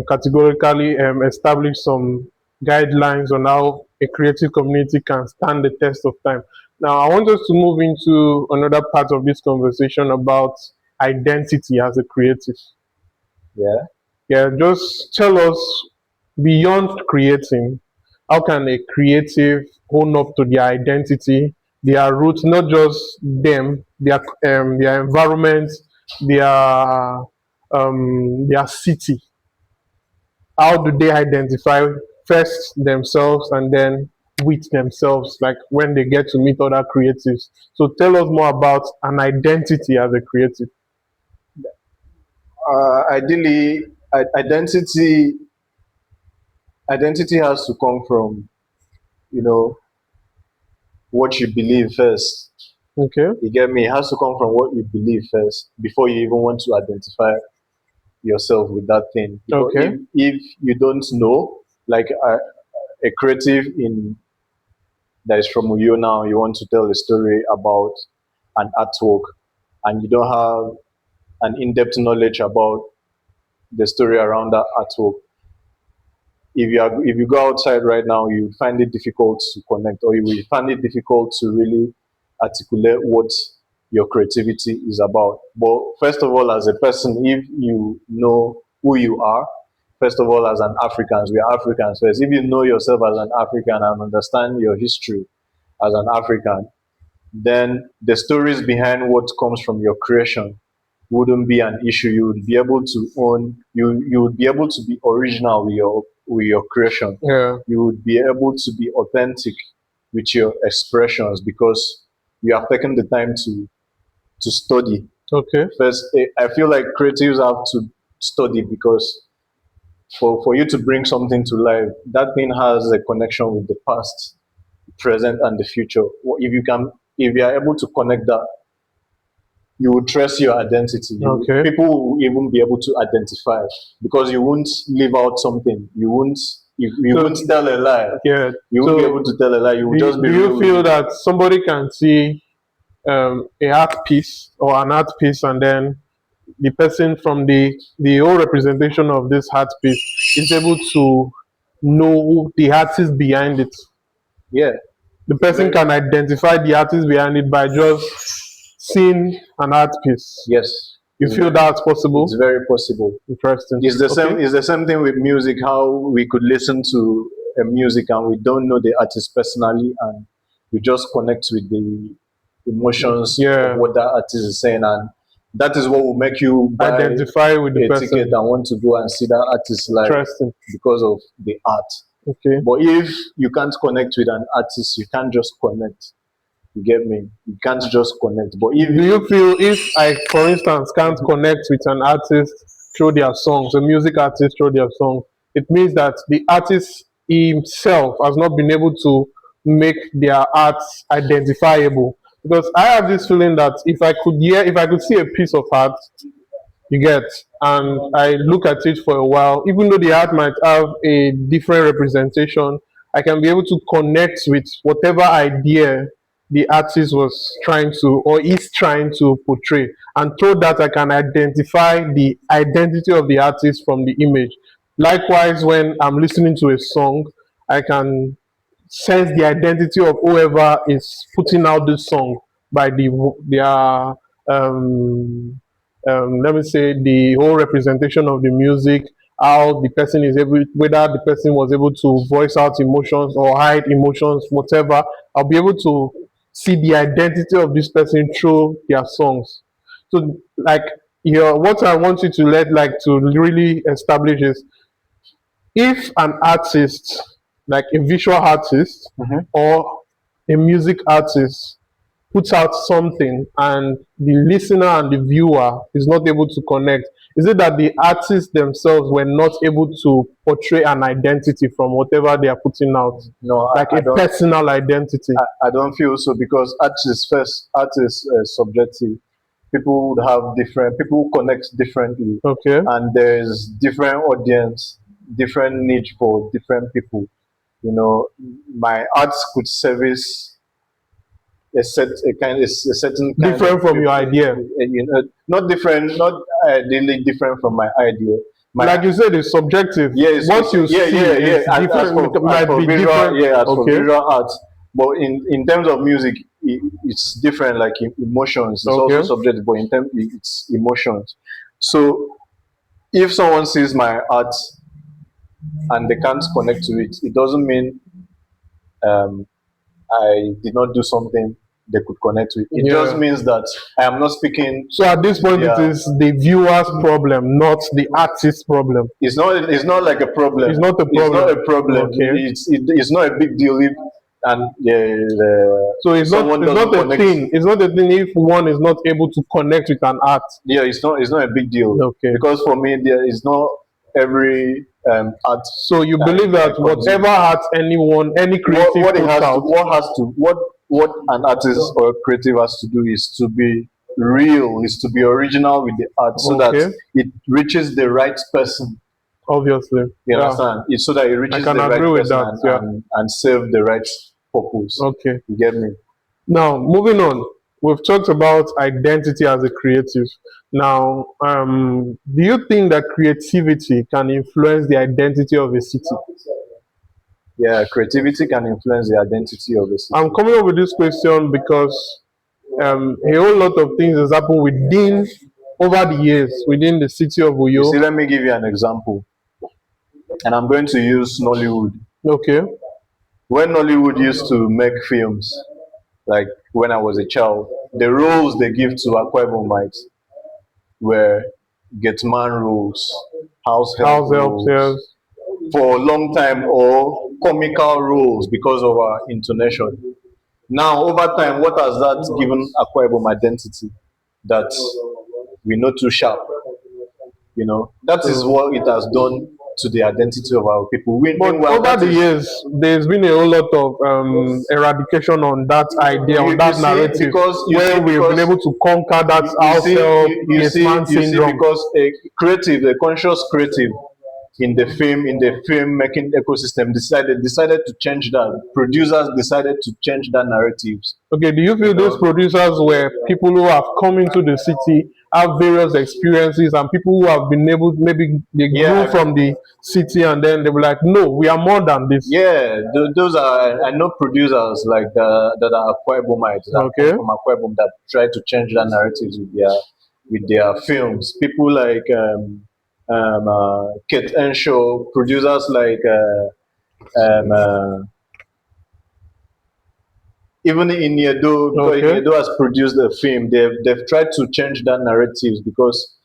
categorically establish some guidelines on how a creative community can stand the test of time. Now, I want us to move into another part of this conversation about identity as a creative. Yeah. Yeah, just tell us beyond creating, how can a creative own up to their identity, their roots, not just them, their environment, their city. How do they identify first themselves and then with themselves, like when they get to meet other creatives? So tell us more about an identity as a creative. Ideally, identity has to come from, you know what you believe first. Okay. You get me? It has to come from what you believe first before you even want to identify yourself with that thing. Because Okay. if you don't know, like a creative in that is from you now, you want to tell a story about an artwork, and you don't have an in-depth knowledge about the story around that artwork, if you go outside right now, you find it difficult to connect, or you will find it difficult to really articulate what your creativity is about. But first of all, as a person, if you know who you are, first of all, as an African, we are Africans first. If you know yourself as an African and understand your history as an African, then the stories behind what comes from your creation wouldn't be an issue. You would be able to own, you would be able to be original with your creation. Yeah. You would be able to be authentic with your expressions because you have taken the time to study. Okay. First, I feel like creatives have to study because for you to bring something to life, that thing has a connection with the past, present, and the future. If you are able to connect that, you will trace your identity. Okay. People will even be able to identify because you won't leave out something. You won't tell a lie. Yeah. You won't be able to tell a lie. You will just be Do real you with feel it. that somebody can see a art piece or an art piece, and then the person from the whole representation of this art piece is able to know the artist behind it? Yeah. The person can identify the artist behind it by just seeing an art piece. Yes. You feel that's possible? It's very possible. Interesting. It's the Okay. same. It's the same thing with music. How we could listen to a music and we don't know the artist personally, and we just connect with the emotions Yeah. of what that artist is saying, and that is what will make you buy Identify with the a person. ticket and want to go and see that artist live Interesting. because of the art. Okay. But if you can't connect with an artist, you can't just connect. You get me? You can't just connect. But if Do you feel if I, for instance, can't connect with an artist through their songs, a music artist through their songs, it means that the artist himself has not been able to make their art identifiable? Because I have this feeling that if I could see a piece of art, you get, and I look at it for a while, even though the art might have a different representation, I can be able to connect with whatever idea the artist was trying to or is trying to portray. And through that, I can identify the identity of the artist from the image. Likewise, when I'm listening to a song, I can sense the identity of whoever is putting out this song by their let me say the whole representation of the music, how the person is able, whether the person was able to voice out emotions or hide emotions, whatever. I'll be able to see the identity of this person through their songs. So, like, what I want you to to really establish is, if an artist, like a visual artist or a music artist, puts out something and the listener and the viewer is not able to connect, is it that the artists themselves were not able to portray an identity from whatever they are putting out, no, like I a don't. personal identity? I don't feel so because art is subjective. People would have different. People connect differently, Okay. and there's different audience, different niche for different people. You know, my arts could service a certain kind Different of from your people, idea. you know, not different, not really different from my idea. My Like you said, it's subjective. Yes, What you see is different. Might be visual, different. yeah, as for Okay. visual arts, but in terms of music, it's different. Like emotions, it's also Okay. subjective, but in terms it's emotions. So if someone sees my art and they can't connect to it, it doesn't mean um, I did not do something they could connect with. It just Yeah. means that I am not speaking. So at this point, it Yeah. is the viewer's problem, not the artist's problem. It's not. It's not like a problem. It's not a It's not a problem. problem. Okay. It's not a big deal if and So someone it's doesn't not a connect. thing. It's not a thing if one is not able to connect with an art. Yeah, it's not a big deal. Okay. Because for me, there is not every art. So you believe I that whatever art any creative what it puts has to out, what an artist or a creative has to do is to be real, is to be original with the art, so Okay. that it reaches the right person. obviously. You Yeah. understand? It's so that it reaches can the right agree with person that, yeah. and serve the right purpose. Okay. You get me? Now, moving on, we've talked about identity as a creative. Now, do you think that creativity can influence the identity of a city? Yeah, creativity can influence the identity of a I'm city. coming up with this question because a whole lot of things has happened within over the years within the city of You see, Uyo. let me give you an example, and I'm going to use Nollywood. Okay, When Nollywood used to make films, like when I was a child, the roles they give to Akwa Ibomites were Getman roles, house help house helps, yes. roles, for a long time, or comical roles because of our intonation. Now, over time, what has that given Akwa Ibom identity? That we're not too sharp, That is So, what it has done to the identity of our people. but Meanwhile, over that the is years, there's been a whole lot of eradication on that idea, on you that see narrative, because you see where we've been because able to conquer that you house see help, you, you yes see man you see syndrome. because a conscious creative in the film making ecosystem decided to change that. Producers decided to change that narratives. Okay, do you You feel those know, producers were people who have come into the city, have various experiences, and people who have been able, maybe they grew yeah, from the city and then they were like, no, we are more than this. yeah. Those are I know producers like that are Akwa Ibomites that come Okay, from Akwa Ibom that try to change that narratives with their films. People like Kate Enshaw, producers like even in Yedo, because okay. Yedo has produced a film, they've tried to change that narratives because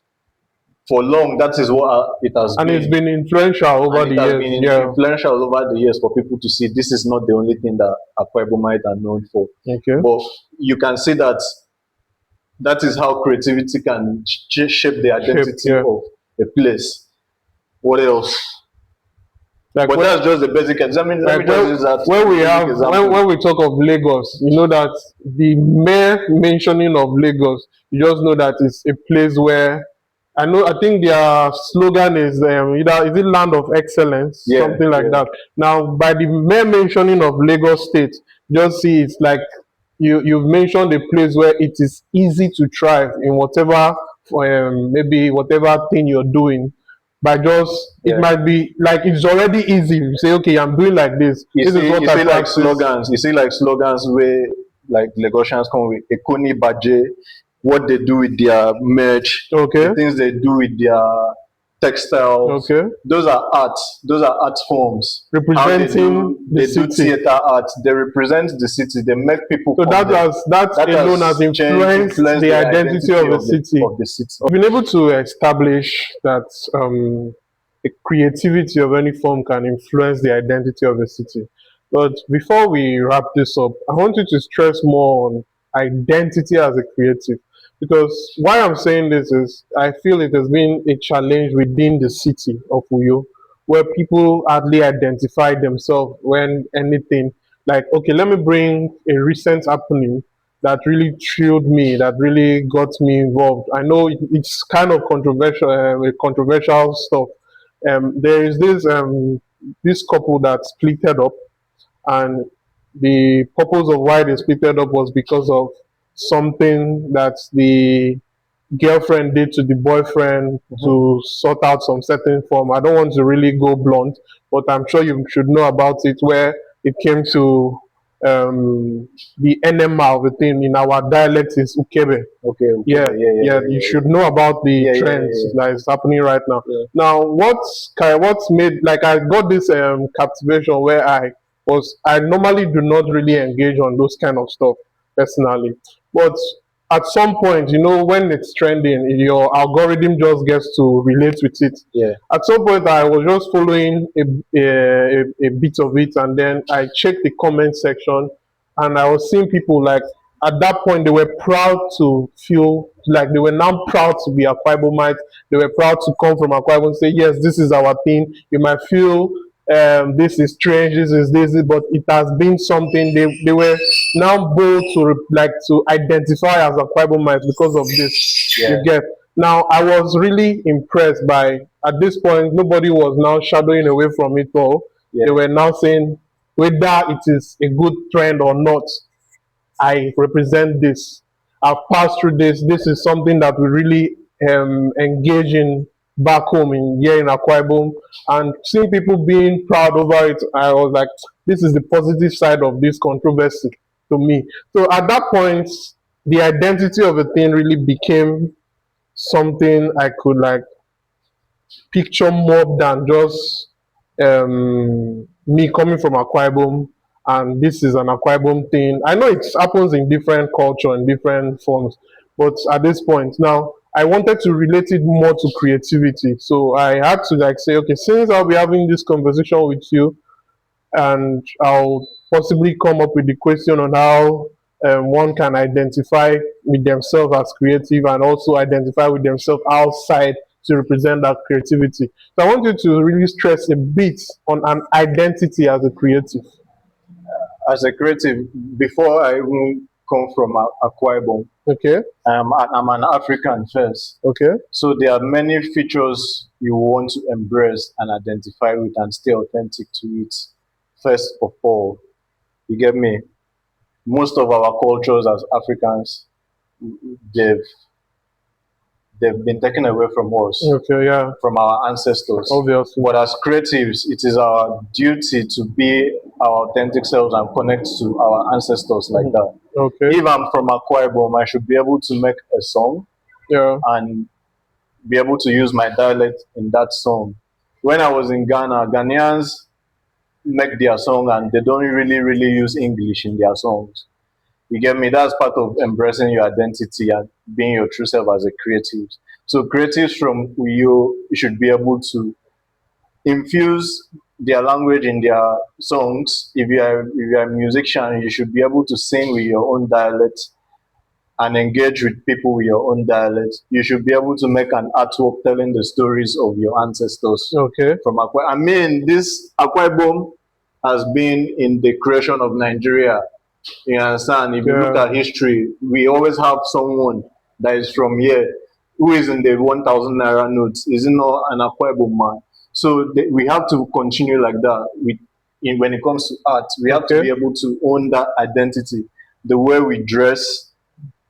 for long that is what it has And it's been, been influential and over it the has years. been Yeah. influential over the years for people to see this is not the only thing that Akwa Ibomite are known for. Okay. But you can see that that is how creativity can shape the Shape. identity Yeah. of a place. What else? Like But when that's just the basic. Let me like just use that when we basic have example. when we talk of Lagos, you know that the mere mentioning of Lagos, you just know that it's a place where I think their slogan is either is it land of excellence, Yeah, something like yeah, that. Now by the mere mentioning of Lagos State, just see it's like you've mentioned a place where it is easy to thrive in whatever maybe whatever thing you're doing by just it yeah. might be like it's already easy. You say, okay, I'm doing like this. You This is see, what you I see like practice. slogans. You see like slogans where like Lagosians come with Ekoni Baje, what they do with their merch, the Okay, things they do with their textiles. okay. Those are arts. Those are art forms. How they Representing do the they do city. theater art. They represent the city. They make people So come there. that That alone has has influenced influenced the the identity identity of a of the city. of the city. We've been able to establish that the creativity of any form can influence the identity of a city. But before we wrap this up, I want you to stress more on identity as a creative. Because why I'm saying this is I feel it has been a challenge within the city of Uyo where people hardly identify themselves when anything like, okay, let me bring a recent happening that really thrilled me, that really got me involved. I know it's kind of controversial, controversial stuff. There is this couple that splitted up, and the purpose of why they splitted up was because of something that the girlfriend did to the boyfriend Mhm. to sort out some certain form. I don't want to really go blunt, but I'm sure you should know about it where it came to the enema of the thing in our dialect is ukebe. Okay, okay, Yeah, yeah, yeah, yeah, yeah, you yeah, should know about the yeah, yeah, yeah, trends yeah, that is happening right now. yeah. Now, what's made like I got this captivation where I normally do not really engage on those kind of stuff personally, but at some point, you know, when it's trending, your algorithm just gets to relate with it. Yeah. At some point, I was just following a bit of it, and then I checked the comment section, and I was seeing people like at that point they were proud to feel like they were now proud to be Akwa Ibomite. They were proud to come from Akwa Ibom and say, yes, this is our thing. You might feel this is strange, this, but it has been something. They were now bold to like to identify as Akwa Ibomite because of this. Yeah. You get. Now I was really impressed by at this point nobody was now shadowing away from it all. They Yeah. were now saying whether it is a good trend or not, I represent this. I've passed through this. This is something that will really engaging back home in Akwa Ibom, and seeing people being proud over it. I was like, this is the positive side of this controversy to me. So at that point, the identity of a thing really became something I could like picture more than just me coming from Akwa Ibom and this is an Akwa Ibom thing. I know it happens in different culture and different forms, but at this point now, I wanted to relate it more to creativity. So I had to like say, okay, since I'll be having this conversation with you, and I'll possibly come up with the question on how one can identify with themselves as creative and also identify with themselves outside to represent that creativity. So I want you to really stress a bit on an identity as a creative. As a creative, before I even come from Akwa Ibom, Okay, I'm an African first. okay, So there are many features you want to embrace and identify with and stay authentic to it. First of all, you get me? Most of our cultures as Africans, they've they've been taken away from us, okay, yeah, from our ancestors. obviously. But as creatives, it is our duty to be our authentic selves and connect to our ancestors like that. Okay, If I'm from Akwa Ibom, I should be able to make a song yeah, and be able to use my dialect in that song. When I was in Ghana, Ghanaians make their song and they don't really use English in their songs. You get me? That's part of embracing your identity and being your true self as a creative. So creatives from Uyo should be able to infuse their language in their songs. If you are a musician, you should be able to sing with your own dialect and engage with people with your own dialect. You should be able to make an artwork telling the stories of your ancestors okay, from Akwa. I mean, this Akwa Ibom has been in the creation of Nigeria. You understand? If you look yeah, at history, we always have someone that is from here who is in the 1,000 naira notes. Is it not an Akwa Ibom man? So we have to continue like that. When it comes to art, we have to okay, be able to own that identity. The way we dress,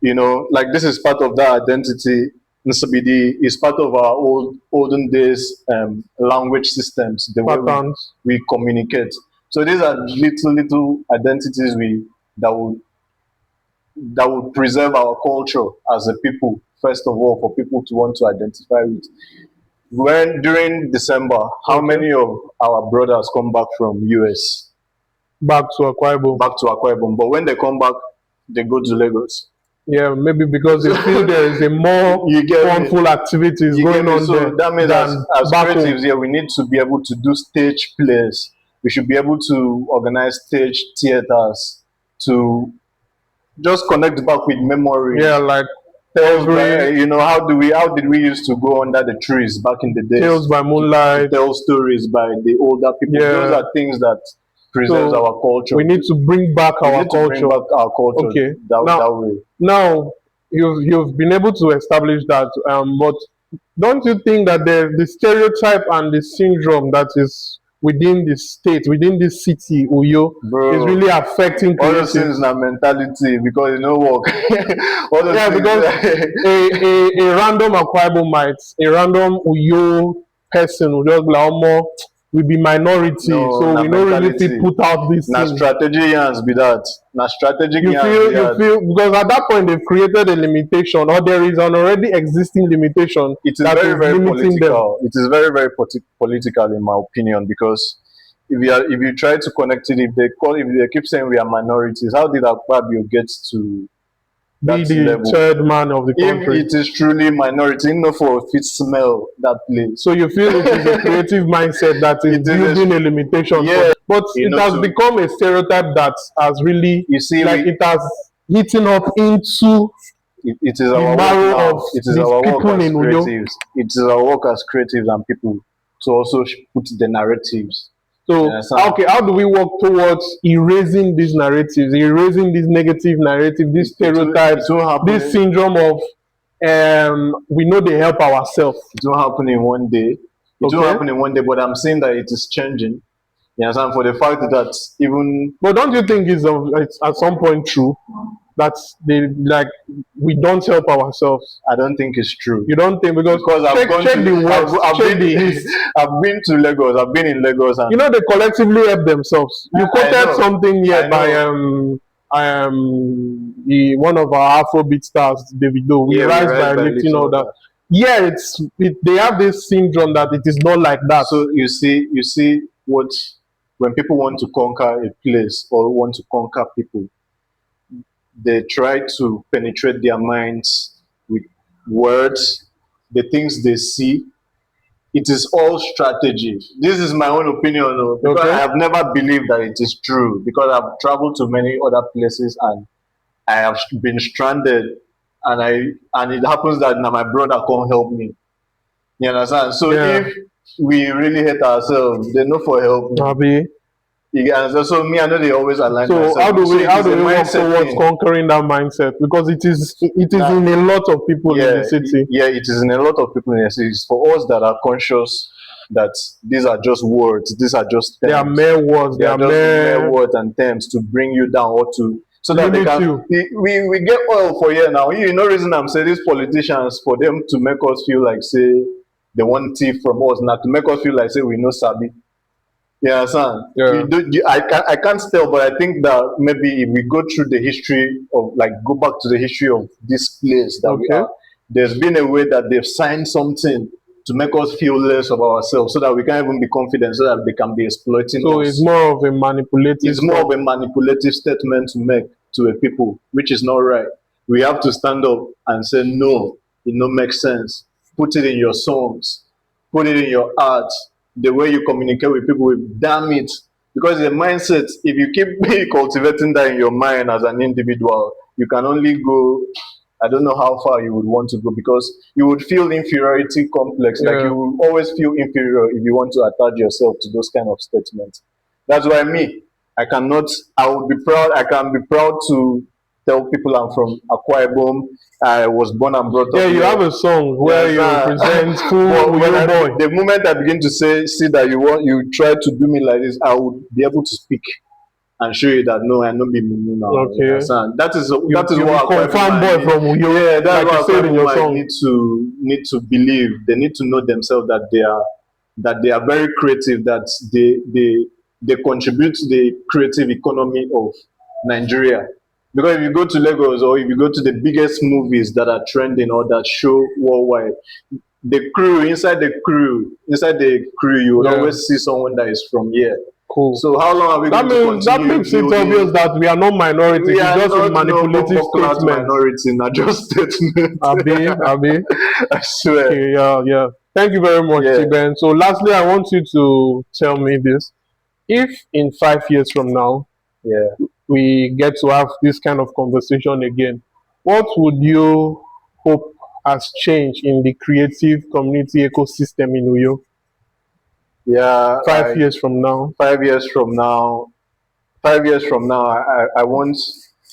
like this is part of that identity. Nsabidi is part of our olden days language systems, the way we, patterns. we communicate. So these are little identities we that would that would preserve our culture as a people. First of all, for people to want to identify with. When during December, how Okay, many of our brothers come back from US back to Akwa Ibom. back to Akwa Ibom? But when they come back, they go to Lagos. Yeah, maybe because they feel there is a more You get me? funful activities You get going me? on So there that means than as back home. creatives here, we need to be able to do stage plays. We should be able to organize stage theaters to just connect back with Yeah, memories. like Tales by, every how did we used to go under the trees back in the days Tales by to Moonlight. tell stories by the older people? Those Yeah, are things that preserves so our culture. we need to bring back We our need to bring culture. back our culture Okay, that way. now you've been able to establish that, but don't you think that the stereotype and the syndrome that is within the state, within this city, Uyo, is Bro, really affecting all those things creatives? na mentality because it no work. All those Yeah, because things. a random Akwa might, a random Uyo person will just be like, Omo, we be minority, No, so na we don't really fit mentality. put out this Na thing. strategy yans be that. Na strategic You yans be feel, that. because at that point they've created a limitation, or there is an already existing limitation It is that very, is very limiting them. political. It is very, very political in my opinion because if you try to connect it, if they keep saying we are minorities, how did Akpabio get to Be that the level? third man of the If country. it is truly minority, no for fit smell that place. So you feel it is a creative mindset that is It is building a limitation for yeah, them. But it has to become a stereotype that has really, you see like it has eaten up into it is the our work marrow of now. It is these our work people as in Uyo. creatives. It is our work as creatives and people to also put the narratives. You So, understand? okay, how do we work towards erasing these narratives, erasing these negative narratives, these It stereotypes, won't this happen. syndrome of we know they help ourselves? It won't happen in one day. It won't Okay, happen in one day. But I'm saying that it is changing. You understand? For the fact that even but don't you think it's at some point true That's like we don't help ourselves. I don't think it's true. You don't think because I've gone check to, the west, check the east. I've been to Lagos. I've been in Lagos, and You know they collectively help themselves. You quoted something here by the one of our Afrobeat stars, Davido. We rise by lifting others. Yeah, they have this syndrome that it is not like that. So you see what when people want to conquer a place or want to conquer people, they try to penetrate their minds with words, the things they see. It is all strategy. This is my own opinion, because Okay. I have never believed that it is true, because I've traveled to many other places and I have been stranded, and it happens that now my brother can't help me. You understand? So Yeah. if we really hate ourselves, they know for help me. Abi. You understand? So me, I know they always align So myself. how do we work mindset towards thing. conquering that mindset? Because it is in a lot of people in the city. Yeah, it is in a lot of people in the city. It's for us that are conscious that these are just words, these are just terms. They are mere words. They are just mere words and terms to bring you down, or to so that they can. We get oil for here now. You know, reason I'm saying these politicians, for them to make us feel like say they want thief from us, not to make us feel like say we know sabi. You understand? Yeah. I can't tell, but I think that maybe if we go through the history of, like, go back to the history of this place that we are, there's been a way that they've signed something to make us feel less of ourselves, so that we can't even be confident, so that they can be exploiting us. So it's more of a manipulative. It's more of a manipulative statement to make to a people, which is not right. We have to stand up and say no. It don't make sense. Put it in your songs. Put it in your art. The way you communicate with people, damn it. Because the mindset, if you keep cultivating that in your mind as an individual, you can only go, I don't know how far you would want to go, because you would feel inferiority complex. Yeah. Like you will always feel inferior if you want to attach yourself to those kind of statements. That's why I can be proud to tell people I'm from Akwa Ibom. I was born and brought up. Yeah, you have a song where you present boy. The moment I begin to see that you try to do me like this, I would be able to speak and show you that no, I not be Mumu now. Okay. That is what confirm boy from Uyo. Yeah, that's like what you said in your song. Need to believe. They need to know themselves that they are very creative. That they contribute to the creative economy of Nigeria. Because if you go to Lagos, or if you go to the biggest movies that are trending or that show worldwide, inside the crew, you will always see someone that is from here. Cool. So how long are we going to continue? That makes it obvious that we are not minorities. We are just not manipulative statements. Minority, not just statements. Abi. I swear. Okay, yeah. Thank you very much, Tben. So lastly, I want you to tell me this. If in 5 years from now, we get to have this kind of conversation again, what would you hope has changed in the creative community ecosystem in Uyo? Yeah. 5 years from now. 5 years from now, I want,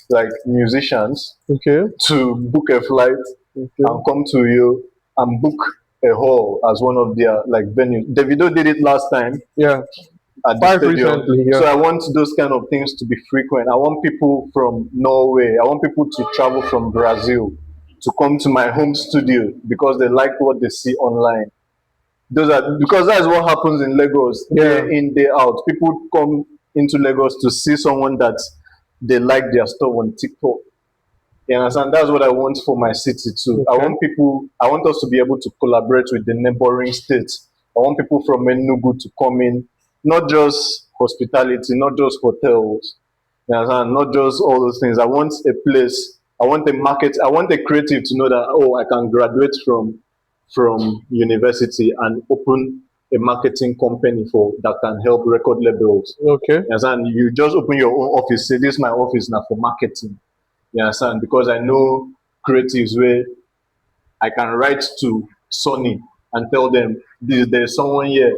like, musicians to book a flight and come to you and book a hall as one of their, like, venues. Davido did it last time. Yeah. At the stadium. So I want those kind of things to be frequent. I want people from Norway. I want people to travel from Brazil to come to my home studio because they like what they see online. Because that's what happens in Lagos, day in, day out. People come into Lagos to see someone that they like their stuff on TikTok. You understand? That's what I want for my city too. I want us to be able to collaborate with the neighboring states. I want people from Enugu to come in, not just hospitality, not just hotels, you understand? Not just all those things. I want a place, I want a market, I want a creative to know that, oh, I can graduate from university and open a marketing company that can help record labels. Okay. And you just open your own office, say this is my office now for marketing. You understand? Because I know creatives where I can write to Sony and tell them there's someone here.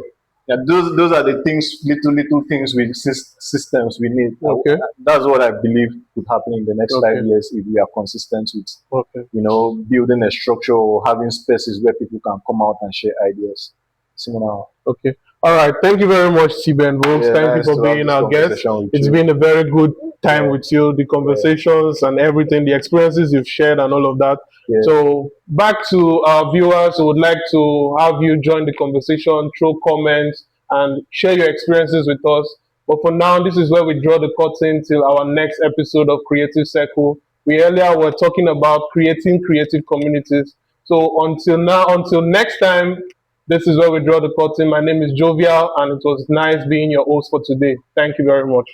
Yeah, those are the things, little things with systems we need. Okay. That's what I believe could happen in the next 5 years if we are consistent with, building a structure or having spaces where people can come out and share ideas. Similar. Okay. All right. Thank you very much, Tben Vox. Thank you for being our guest. It's been a very good time Yeah. with you, the conversations and everything, the experiences you've shared and all of that. Yeah. So back to our viewers who would like to have you join the conversation, throw comments and share your experiences with us. But for now, this is where we draw the curtain till our next episode of Creative Circle. We earlier were talking about creating creative communities. So until now, until next time, this is where we draw the curtain. My name is Jovial, and it was nice being your host for today. Thank you very much.